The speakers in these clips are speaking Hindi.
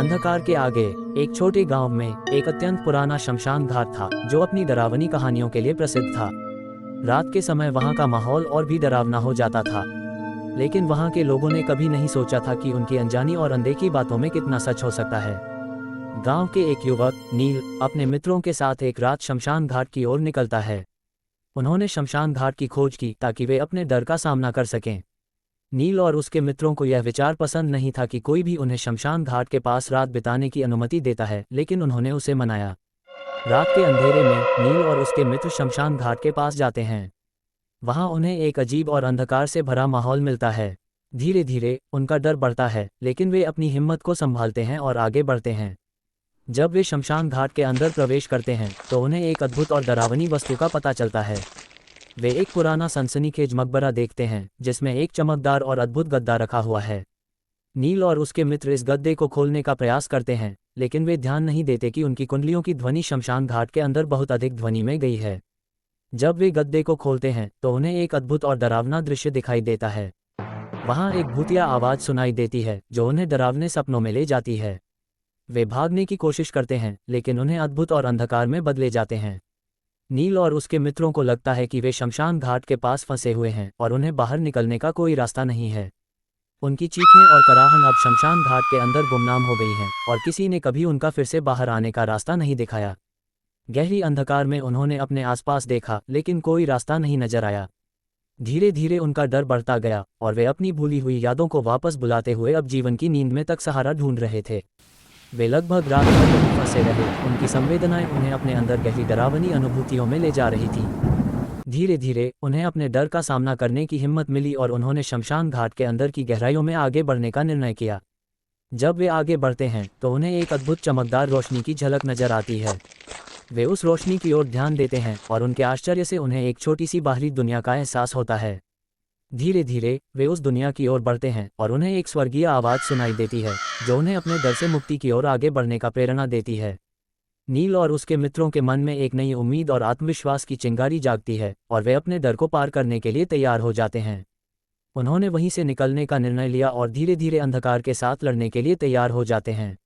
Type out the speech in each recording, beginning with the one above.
अंधकार के आगे एक छोटे गांव में एक अत्यंत पुराना शमशान घाट था जो अपनी डरावनी कहानियों के लिए प्रसिद्ध था। रात के समय वहां का माहौल और भी डरावना हो जाता था, लेकिन वहां के लोगों ने कभी नहीं सोचा था कि उनकी अनजानी और अनदेखी बातों में कितना सच हो सकता है। गांव के एक युवक नील अपने मित्रों के साथ एक रात शमशान घाट की ओर निकलता है। उन्होंने शमशान घाट की खोज की ताकि वे अपने डर का सामना कर सकें। नील और उसके मित्रों को यह विचार पसंद नहीं था कि कोई भी उन्हें शमशान घाट के पास रात बिताने की अनुमति देता है, लेकिन उन्होंने उसे मनाया। रात के अंधेरे में नील और उसके मित्र शमशान घाट के पास जाते हैं। वहां उन्हें एक अजीब और अंधकार से भरा माहौल मिलता है। धीरे धीरे उनका डर बढ़ता है, लेकिन वे अपनी हिम्मत को संभालते हैं और आगे बढ़ते हैं। जब वे शमशान घाट के अंदर प्रवेश करते हैं तो उन्हें एक अद्भुत और डरावनी वस्तु का पता चलता है। वे एक पुराना सनसनीखेज मकबरा देखते हैं जिसमें एक चमकदार और अद्भुत गद्दा रखा हुआ है। नील और उसके मित्र इस गद्दे को खोलने का प्रयास करते हैं, लेकिन वे ध्यान नहीं देते कि उनकी कुंडलियों की ध्वनि शमशान घाट के अंदर बहुत अधिक ध्वनि में गई है। जब वे गद्दे को खोलते हैं तो उन्हें एक अद्भुत और डरावना दृश्य दिखाई देता है। वहां एक भूतिया आवाज सुनाई देती है जो उन्हें डरावने सपनों में ले जाती है। वे भागने की कोशिश करते हैं, लेकिन उन्हें अद्भुत और अंधकार में बदले जाते हैं। नील और उसके मित्रों को लगता है कि वे शमशान घाट के पास फंसे हुए हैं और उन्हें बाहर निकलने का कोई रास्ता नहीं है। उनकी चीखें और कराहन अब शमशान घाट के अंदर गुमनाम हो गई हैं और किसी ने कभी उनका फिर से बाहर आने का रास्ता नहीं दिखाया। गहरी अंधकार में उन्होंने अपने आसपास देखा, लेकिन कोई रास्ता नहीं नजर आया। धीरे धीरे उनका डर बढ़ता गया और वे अपनी भूली हुई यादों को वापस बुलाते हुए अब जीवन की नींद में तक सहारा ढूंढ रहे थे। वे लगभग रात भर वहीं फंसे रहे। उनकी संवेदनाएं उन्हें अपने अंदर गहरी डरावनी अनुभूतियों में ले जा रही थी। धीरे धीरे उन्हें अपने डर का सामना करने की हिम्मत मिली और उन्होंने शमशान घाट के अंदर की गहराइयों में आगे बढ़ने का निर्णय किया। जब वे आगे बढ़ते हैं तो उन्हें एक अद्भुत चमकदार रोशनी की झलक नजर आती है। वे उस रोशनी की ओर ध्यान देते हैं और उनके आश्चर्य से उन्हें एक छोटी सी बाहरी दुनिया का एहसास होता है। धीरे धीरे वे उस दुनिया की ओर बढ़ते हैं और उन्हें एक स्वर्गीय आवाज़ सुनाई देती है जो उन्हें अपने डर से मुक्ति की ओर आगे बढ़ने का प्रेरणा देती है। नील और उसके मित्रों के मन में एक नई उम्मीद और आत्मविश्वास की चिंगारी जागती है और वे अपने डर को पार करने के लिए तैयार हो जाते हैं। उन्होंने वहीं से निकलने का निर्णय लिया और धीरे धीरे अंधकार के साथ लड़ने के लिए तैयार हो जाते हैं।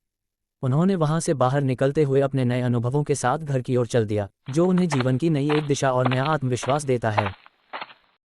उन्होंने वहां से बाहर निकलते हुए अपने नए अनुभवों के साथ घर की ओर चल दिया, जो उन्हें जीवन की नई एक दिशा और नया आत्मविश्वास देता है।